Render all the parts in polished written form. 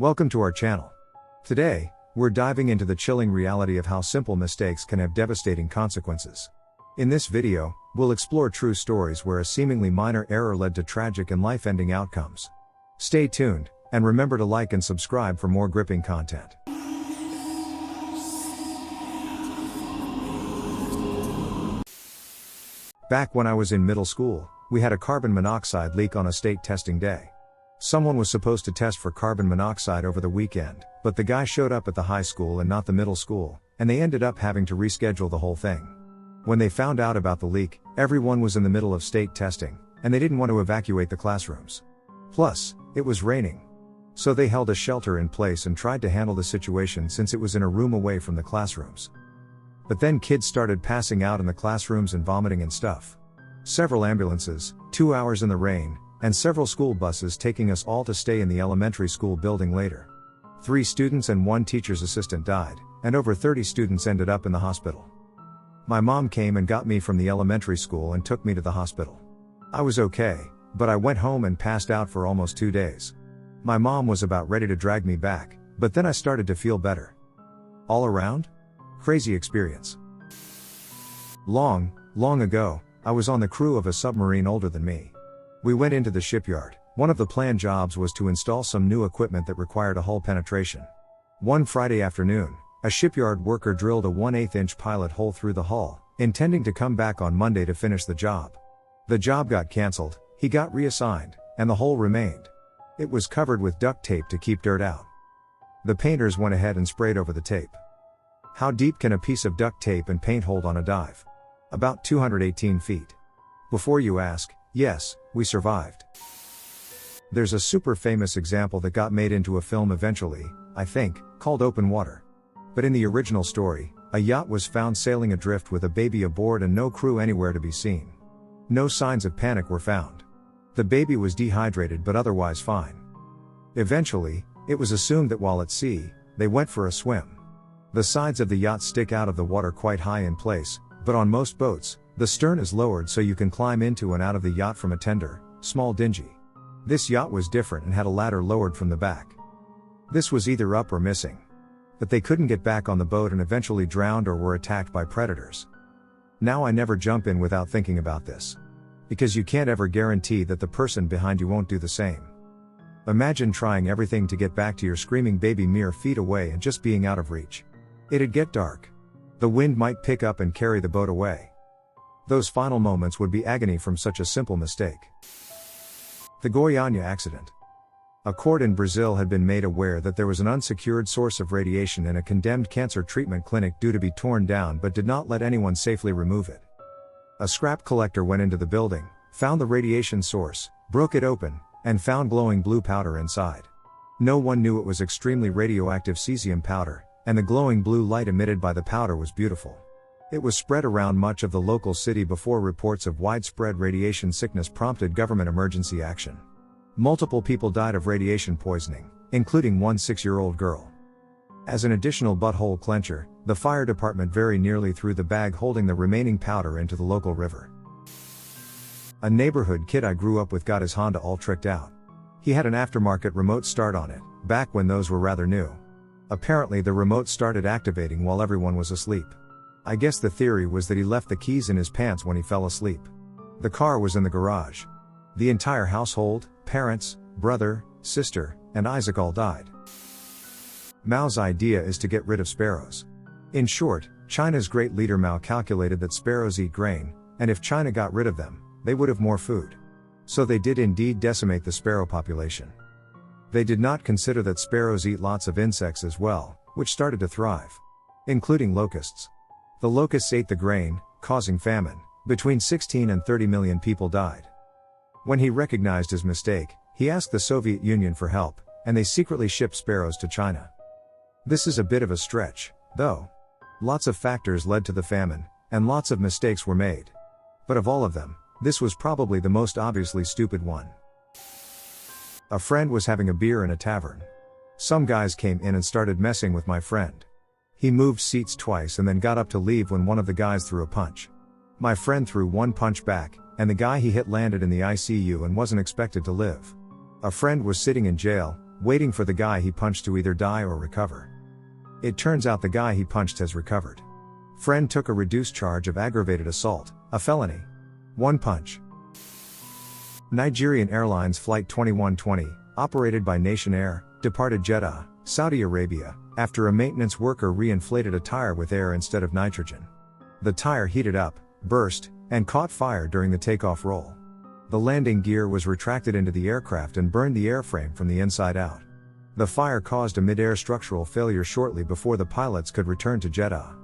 Welcome to our channel. Today, we're diving into the chilling reality of how simple mistakes can have devastating consequences. In this video, we'll explore true stories where a seemingly minor error led to tragic and life-ending outcomes. Stay tuned, and remember to like and subscribe for more gripping content. Back when I was in middle school, we had a carbon monoxide leak on a state testing day. Someone was supposed to test for carbon monoxide over the weekend, but the guy showed up at the high school and not the middle school, and they ended up having to reschedule the whole thing. When they found out about the leak, everyone was in the middle of state testing, and they didn't want to evacuate the classrooms. Plus, it was raining. So they held a shelter in place and tried to handle the situation since it was in a room away from the classrooms. But then kids started passing out in the classrooms and vomiting and stuff. Several ambulances, 2 hours in the rain, and several school buses taking us all to stay in the elementary school building later. 3 students and 1 teacher's assistant died, and over 30 students ended up in the hospital. My mom came and got me from the elementary school and took me to the hospital. I was okay, but I went home and passed out for almost 2 days. My mom was about ready to drag me back, but then I started to feel better. All around? Crazy experience. Long ago, I was on the crew of a submarine older than me. We went into the shipyard. One of the planned jobs was to install some new equipment that required a hull penetration. One Friday afternoon, a shipyard worker drilled a 1/8-inch pilot hole through the hull, intending to come back on Monday to finish the job. The job got cancelled, he got reassigned, and the hole remained. It was covered with duct tape to keep dirt out. The painters went ahead and sprayed over the tape. How deep can a piece of duct tape and paint hold on a dive? About 218 feet. Before you ask, yes, we survived. There's a super famous example that got made into a film eventually, I think, called Open Water. But in the original story, a yacht was found sailing adrift with a baby aboard and no crew anywhere to be seen. No signs of panic were found. The baby was dehydrated but otherwise fine. Eventually, it was assumed that while at sea, they went for a swim. The sides of the yacht stick out of the water quite high in place, but on most boats, the stern is lowered so you can climb into and out of the yacht from a tender, small dinghy. This yacht was different and had a ladder lowered from the back. This was either up or missing. But they couldn't get back on the boat and eventually drowned or were attacked by predators. Now I never jump in without thinking about this. Because you can't ever guarantee that the person behind you won't do the same. Imagine trying everything to get back to your screaming baby mere feet away and just being out of reach. It'd get dark. The wind might pick up and carry the boat away. Those final moments would be agony from such a simple mistake. The Goiania accident. A court in Brazil had been made aware that there was an unsecured source of radiation in a condemned cancer treatment clinic due to be torn down but did not let anyone safely remove it. A scrap collector went into the building, found the radiation source, broke it open, and found glowing blue powder inside. No one knew it was extremely radioactive cesium powder, and the glowing blue light emitted by the powder was beautiful. It was spread around much of the local city before reports of widespread radiation sickness prompted government emergency action. Multiple people died of radiation poisoning, including one 6-year-old girl. As an additional butthole clencher, the fire department very nearly threw the bag holding the remaining powder into the local river. A neighborhood kid I grew up with got his Honda all tricked out. He had an aftermarket remote start on it, back when those were rather new. Apparently the remote started activating while everyone was asleep. I guess the theory was that he left the keys in his pants when he fell asleep. The car was in the garage. The entire household, parents, brother, sister, and Isaac all died. Mao's idea is to get rid of sparrows. In short, China's great leader Mao calculated that sparrows eat grain, and if China got rid of them, they would have more food. So they did indeed decimate the sparrow population. They did not consider that sparrows eat lots of insects as well, which started to thrive. Including locusts. The locusts ate the grain, causing famine. Between 16 and 30 million people died. When he recognized his mistake, he asked the Soviet Union for help, and they secretly shipped sparrows to China. This is a bit of a stretch, though. Lots of factors led to the famine, and lots of mistakes were made. But of all of them, this was probably the most obviously stupid one. A friend was having a beer in a tavern. Some guys came in and started messing with my friend. He moved seats twice and then got up to leave when one of the guys threw a punch. My friend threw one punch back, and the guy he hit landed in the ICU and wasn't expected to live. A friend was sitting in jail, waiting for the guy he punched to either die or recover. It turns out the guy he punched has recovered. Friend took a reduced charge of aggravated assault, a felony. 1 punch. Nigerian Airlines Flight 2120, operated by Nation Air, departed Jeddah, Saudi Arabia, after a maintenance worker re-inflated a tire with air instead of nitrogen. The tire heated up, burst, and caught fire during the takeoff roll. The landing gear was retracted into the aircraft and burned the airframe from the inside out. The fire caused a mid-air structural failure shortly before the pilots could return to Jeddah.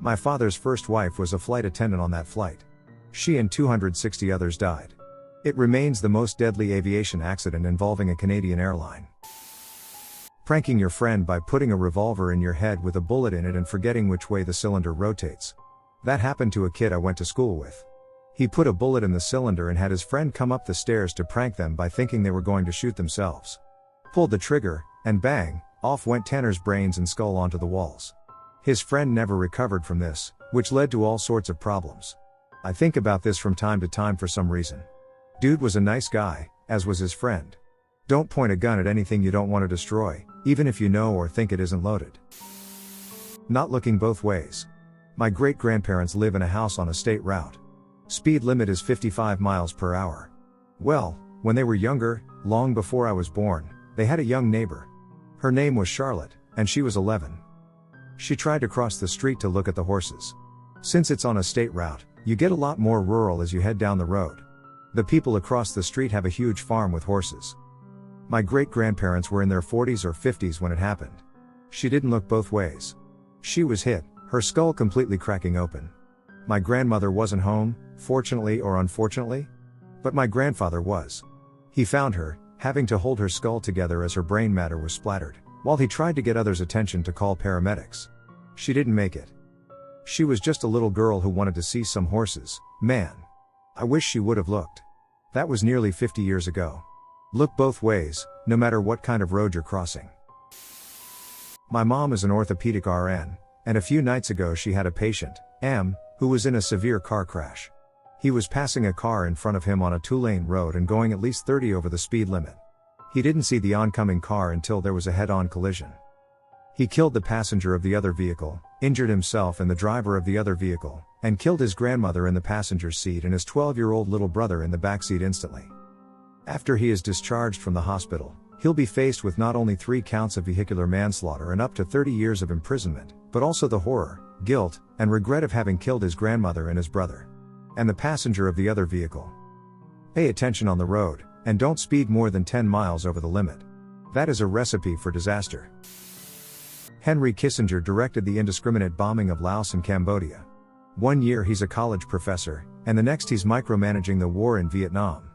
My father's first wife was a flight attendant on that flight. She and 260 others died. It remains the most deadly aviation accident involving a Canadian airline. Pranking your friend by putting a revolver in your head with a bullet in it and forgetting which way the cylinder rotates. That happened to a kid I went to school with. He put a bullet in the cylinder and had his friend come up the stairs to prank them by thinking they were going to shoot themselves. Pulled the trigger, and bang, off went Tanner's brains and skull onto the walls. His friend never recovered from this, which led to all sorts of problems. I think about this from time to time for some reason. Dude was a nice guy, as was his friend. Don't point a gun at anything you don't want to destroy, even if you know or think it isn't loaded. Not looking both ways. My great-grandparents live in a house on a state route. Speed limit is 55 miles per hour. Well, when they were younger, long before I was born, they had a young neighbor. Her name was Charlotte, and she was 11. She tried to cross the street to look at the horses. Since it's on a state route, you get a lot more rural as you head down the road. The people across the street have a huge farm with horses. My great-grandparents were in their 40s or 50s when it happened. She didn't look both ways. She was hit, her skull completely cracking open. My grandmother wasn't home, fortunately or unfortunately. But my grandfather was. He found her, having to hold her skull together as her brain matter was splattered, while he tried to get others' attention to call paramedics. She didn't make it. She was just a little girl who wanted to see some horses. Man. I wish she would have looked. That was nearly 50 years ago. Look both ways, no matter what kind of road you're crossing. My mom is an orthopedic RN, and a few nights ago she had a patient, M, who was in a severe car crash. He was passing a car in front of him on a 2-lane road and going at least 30 over the speed limit. He didn't see the oncoming car until there was a head-on collision. He killed the passenger of the other vehicle, injured himself and the driver of the other vehicle, and killed his grandmother in the passenger seat and his 12-year-old little brother in the backseat instantly. After he is discharged from the hospital, he'll be faced with not only 3 counts of vehicular manslaughter and up to 30 years of imprisonment, but also the horror, guilt, and regret of having killed his grandmother and his brother. And the passenger of the other vehicle. Pay attention on the road, and don't speed more than 10 miles over the limit. That is a recipe for disaster. Henry Kissinger directed the indiscriminate bombing of Laos and Cambodia. One year he's a college professor, and the next he's micromanaging the war in Vietnam.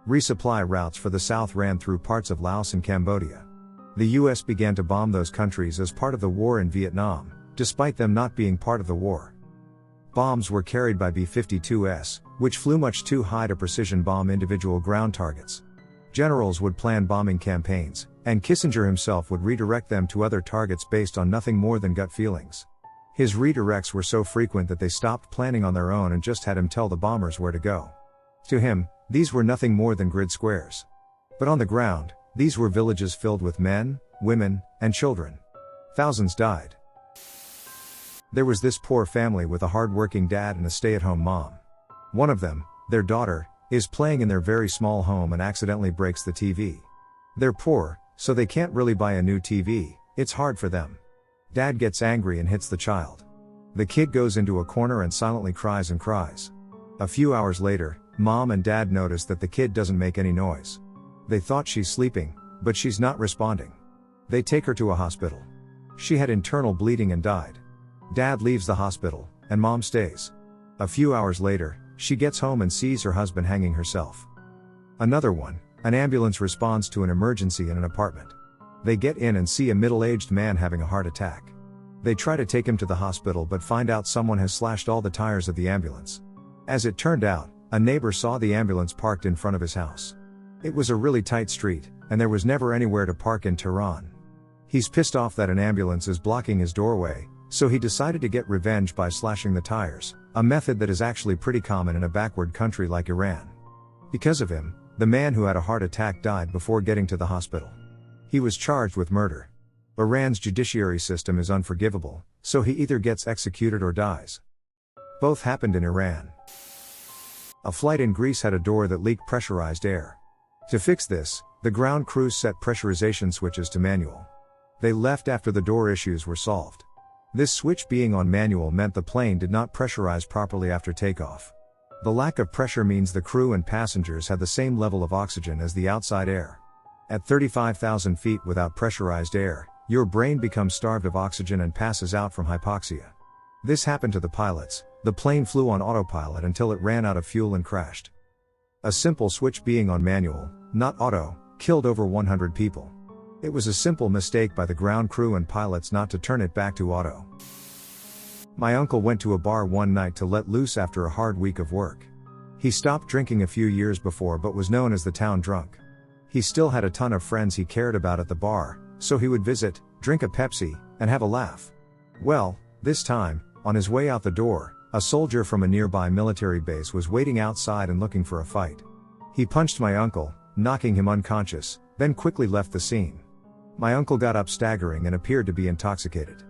Resupply routes for the South ran through parts of Laos and Cambodia. The US began to bomb those countries as part of the war in Vietnam, despite them not being part of the war. Bombs were carried by B-52s, which flew much too high to precision bomb individual ground targets. Generals would plan bombing campaigns, and Kissinger himself would redirect them to other targets based on nothing more than gut feelings. His redirects were so frequent that they stopped planning on their own and just had him tell the bombers where to go. To him, these were nothing more than grid squares. But on the ground, these were villages filled with men, women, and children. Thousands died. There was this poor family with a hard-working dad and a stay-at-home mom. One of them, their daughter, is playing in their very small home and accidentally breaks the TV. They're poor, so they can't really buy a new TV, it's hard for them. Dad gets angry and hits the child. The kid goes into a corner and silently cries and cries. A few hours later, Mom and Dad notice that the kid doesn't make any noise. They thought she's sleeping, but she's not responding. They take her to a hospital. She had internal bleeding and died. Dad leaves the hospital, and Mom stays. A few hours later, she gets home and sees her husband hanging herself. Another one, an ambulance responds to an emergency in an apartment. They get in and see a middle-aged man having a heart attack. They try to take him to the hospital but find out someone has slashed all the tires of the ambulance. As it turned out, a neighbor saw the ambulance parked in front of his house. It was a really tight street, and there was never anywhere to park in Tehran. He's pissed off that an ambulance is blocking his doorway, so he decided to get revenge by slashing the tires, a method that is actually pretty common in a backward country like Iran. Because of him, the man who had a heart attack died before getting to the hospital. He was charged with murder. Iran's judiciary system is unforgivable, so he either gets executed or dies. Both happened in Iran. A flight in Greece had a door that leaked pressurized air. To fix this, the ground crews set pressurization switches to manual. They left after the door issues were solved. This switch being on manual meant the plane did not pressurize properly after takeoff. The lack of pressure means the crew and passengers had the same level of oxygen as the outside air. At 35,000 feet without pressurized air, your brain becomes starved of oxygen and passes out from hypoxia. This happened to the pilots. The plane flew on autopilot until it ran out of fuel and crashed. A simple switch being on manual, not auto, killed over 100 people. It was a simple mistake by the ground crew and pilots not to turn it back to auto. My uncle went to a bar one night to let loose after a hard week of work. He stopped drinking a few years before but was known as the town drunk. He still had a ton of friends he cared about at the bar, so he would visit, drink a Pepsi, and have a laugh. Well, this time, on his way out the door, a soldier from a nearby military base was waiting outside and looking for a fight. He punched my uncle, knocking him unconscious, then quickly left the scene. My uncle got up staggering and appeared to be intoxicated.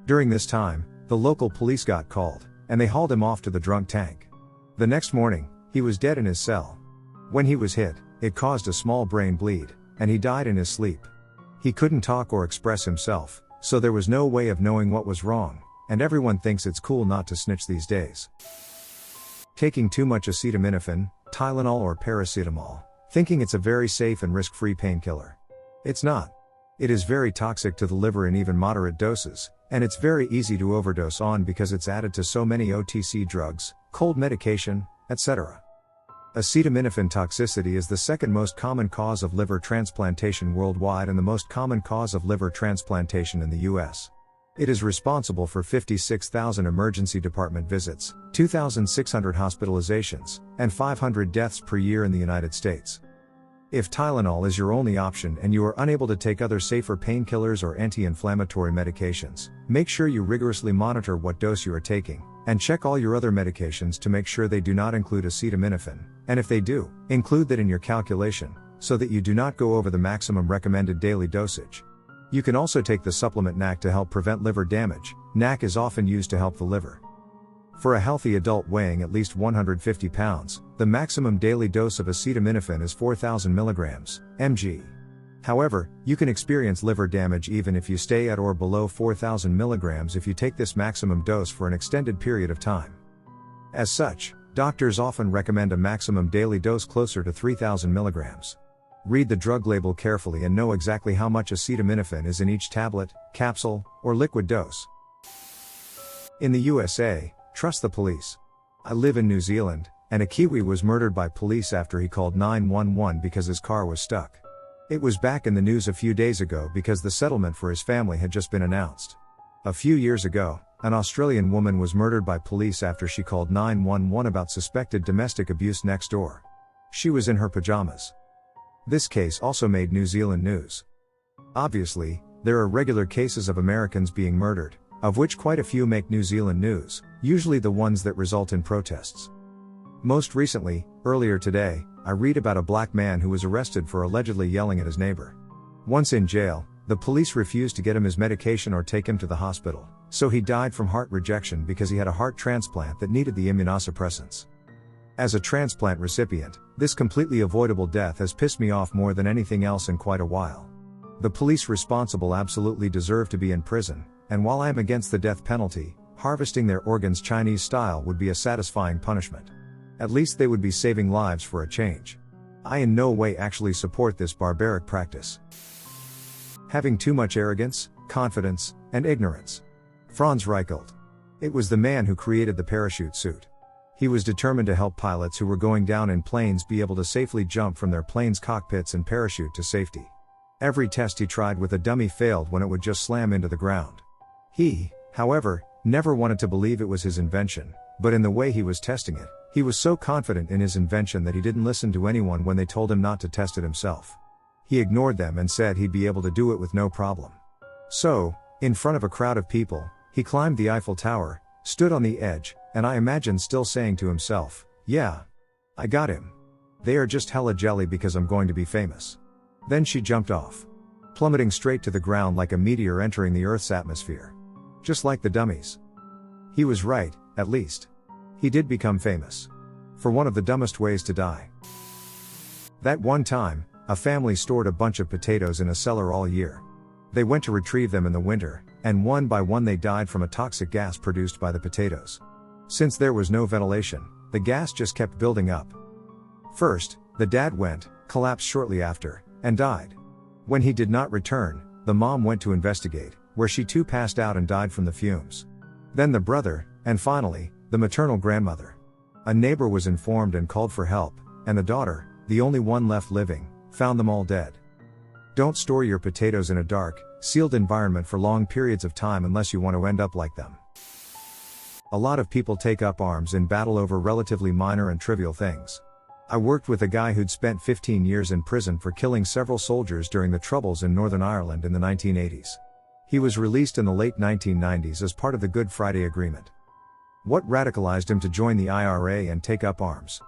During this time, the local police got called, and they hauled him off to the drunk tank. The next morning, he was dead in his cell. When he was hit, it caused a small brain bleed, and he died in his sleep. He couldn't talk or express himself, so there was no way of knowing what was wrong, and everyone thinks it's cool not to snitch these days. Taking too much acetaminophen, Tylenol or paracetamol, thinking it's a very safe and risk-free painkiller. It's not. It is very toxic to the liver in even moderate doses, and it's very easy to overdose on because it's added to so many OTC drugs, cold medication, etc. Acetaminophen toxicity is the second most common cause of liver transplantation worldwide and the most common cause of liver transplantation in the US. It is responsible for 56,000 emergency department visits, 2,600 hospitalizations, and 500 deaths per year in the United States. If Tylenol is your only option and you are unable to take other safer painkillers or anti-inflammatory medications, make sure you rigorously monitor what dose you are taking, and check all your other medications to make sure they do not include acetaminophen, and if they do, include that in your calculation, so that you do not go over the maximum recommended daily dosage. You can also take the supplement NAC to help prevent liver damage. NAC is often used to help the liver. For a healthy adult weighing at least 150 pounds, the maximum daily dose of acetaminophen is 4,000 mg, mg. However, you can experience liver damage even if you stay at or below 4,000 mg if you take this maximum dose for an extended period of time. As such, doctors often recommend a maximum daily dose closer to 3,000 mg. Read the drug label carefully and know exactly how much acetaminophen is in each tablet, capsule, or liquid dose. In the USA, trust the police. I live in New Zealand, and a Kiwi was murdered by police after he called 911 because his car was stuck. It was back in the news a few days ago because the settlement for his family had just been announced. A few years ago, an Australian woman was murdered by police after she called 911 about suspected domestic abuse next door. She was in her pajamas. This case also made New Zealand news. Obviously, there are regular cases of Americans being murdered, of which quite a few make New Zealand news, usually the ones that result in protests. Most recently, earlier today, I read about a black man who was arrested for allegedly yelling at his neighbor. Once in jail, the police refused to get him his medication or take him to the hospital, so he died from heart rejection because he had a heart transplant that needed the immunosuppressants. As a transplant recipient, this completely avoidable death has pissed me off more than anything else in quite a while. The police responsible absolutely deserve to be in prison, and while I am against the death penalty, harvesting their organs Chinese style would be a satisfying punishment. At least they would be saving lives for a change. I in no way actually support this barbaric practice. Having too much arrogance, confidence, and ignorance. Franz Reichelt. It was the man who created the parachute suit. He was determined to help pilots who were going down in planes be able to safely jump from their plane's cockpits and parachute to safety. Every test he tried with a dummy failed when it would just slam into the ground. He, however, never wanted to believe it was his invention, but in the way he was testing it, he was so confident in his invention that he didn't listen to anyone when they told him not to test it himself. He ignored them and said he'd be able to do it with no problem. So, in front of a crowd of people, he climbed the Eiffel Tower, stood on the edge, and I imagine still saying to himself, "Yeah, I got him. They are just hella jelly because I'm going to be famous." Then she jumped off. plummeting straight to the ground like a meteor entering the Earth's atmosphere. Just like the dummies. He was right, at least. He did become famous. For one of the dumbest ways to die. That one time, a family stored a bunch of potatoes in a cellar all year. They went to retrieve them in the winter, and one by one they died from a toxic gas produced by the potatoes. Since there was no ventilation, the gas just kept building up. First, the dad went, collapsed shortly after, and died. When he did not return, the mom went to investigate, where she too passed out and died from the fumes. Then the brother, and finally, the maternal grandmother. A neighbor was informed and called for help, and the daughter, the only one left living, found them all dead. Don't store your potatoes in a dark, sealed environment for long periods of time unless you want to end up like them. A lot of people take up arms in battle over relatively minor and trivial things. I worked with a guy who'd spent 15 years in prison for killing several soldiers during the Troubles in Northern Ireland in the 1980s. He was released in the late 1990s as part of the Good Friday Agreement. What radicalized him to join the IRA and take up arms?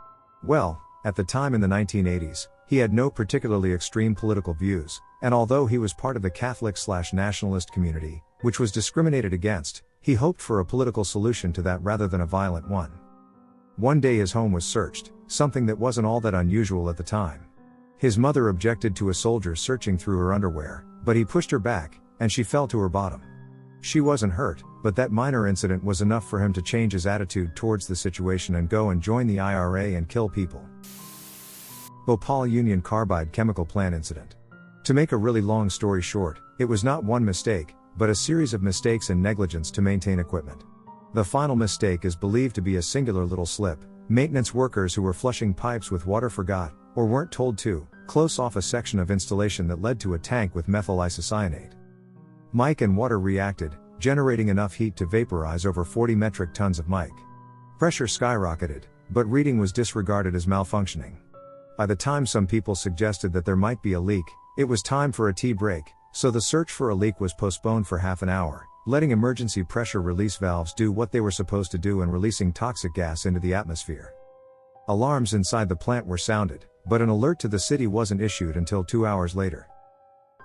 Well, at the time in the 1980s, he had no particularly extreme political views, and although he was part of the Catholic/nationalist community, which was discriminated against, he hoped for a political solution to that rather than a violent one. One day his home was searched, something that wasn't all that unusual at the time. His mother objected to a soldier searching through her underwear, but he pushed her back, and she fell to her bottom. She wasn't hurt, but that minor incident was enough for him to change his attitude towards the situation and go and join the IRA and kill people. Bhopal Union Carbide chemical plant incident. To make a really long story short, it was not one mistake, but a series of mistakes and negligence to maintain equipment. The final mistake is believed to be a singular little slip. Maintenance workers who were flushing pipes with water forgot, or weren't told to, close off a section of installation that led to a tank with methyl isocyanate. Mic and water reacted, generating enough heat to vaporize over 40 metric tons of mic. Pressure skyrocketed, but reading was disregarded as malfunctioning. By the time some people suggested that there might be a leak, it was time for a tea break, so the search for a leak was postponed for half an hour, letting emergency pressure release valves do what they were supposed to do and releasing toxic gas into the atmosphere. Alarms inside the plant were sounded, but an alert to the city wasn't issued until 2 hours later.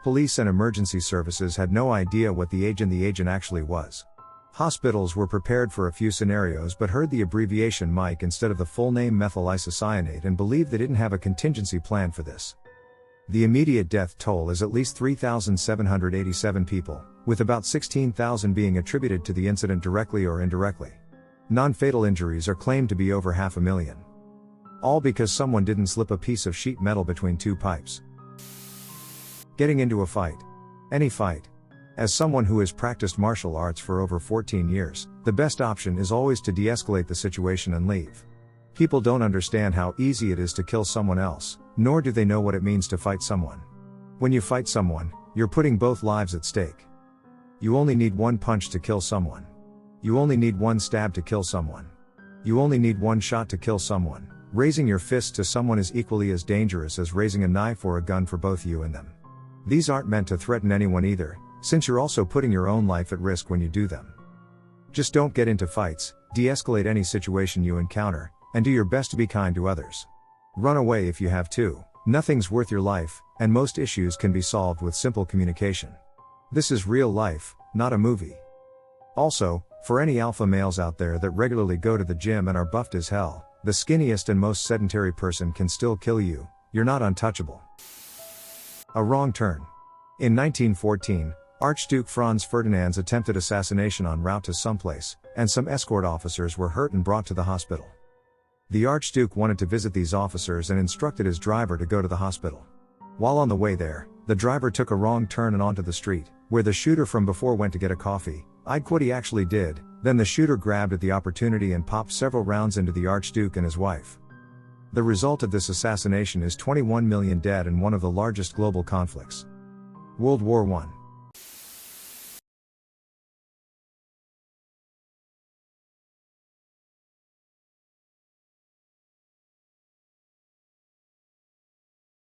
Police and emergency services had no idea what the agent actually was. Hospitals were prepared for a few scenarios but heard the abbreviation MIC instead of the full name methyl isocyanate and believed they didn't have a contingency plan for this. The immediate death toll is at least 3,787 people, with about 16,000 being attributed to the incident directly or indirectly. Non-fatal injuries are claimed to be over 500,000. All because someone didn't slip a piece of sheet metal between two pipes. Getting into a fight. Any fight. As someone who has practiced martial arts for over 14 years, the best option is always to de-escalate the situation and leave. People don't understand how easy it is to kill someone else, nor do they know what it means to fight someone. When you fight someone, you're putting both lives at stake. You only need one punch to kill someone. You only need one stab to kill someone. You only need one shot to kill someone. Raising your fist to someone is equally as dangerous as raising a knife or a gun for both you and them. These aren't meant to threaten anyone either, since you're also putting your own life at risk when you do them. Just don't get into fights, de-escalate any situation you encounter, and do your best to be kind to others. Run away if you have to. Nothing's worth your life, and most issues can be solved with simple communication. This is real life, not a movie. Also, for any alpha males out there that regularly go to the gym and are buffed as hell, the skinniest and most sedentary person can still kill you. You're not untouchable. A wrong turn. In 1914, Archduke Franz Ferdinand's attempted assassination en route to someplace, and some escort officers were hurt and brought to the hospital. The Archduke wanted to visit these officers and instructed his driver to go to the hospital. While on the way there, the driver took a wrong turn and onto the street, where the shooter from before went to get a coffee. I'd what he actually did. Then the shooter grabbed at the opportunity and popped several rounds into the Archduke and his wife. The result of this assassination is 21 million dead and one of the largest global conflicts. World War I.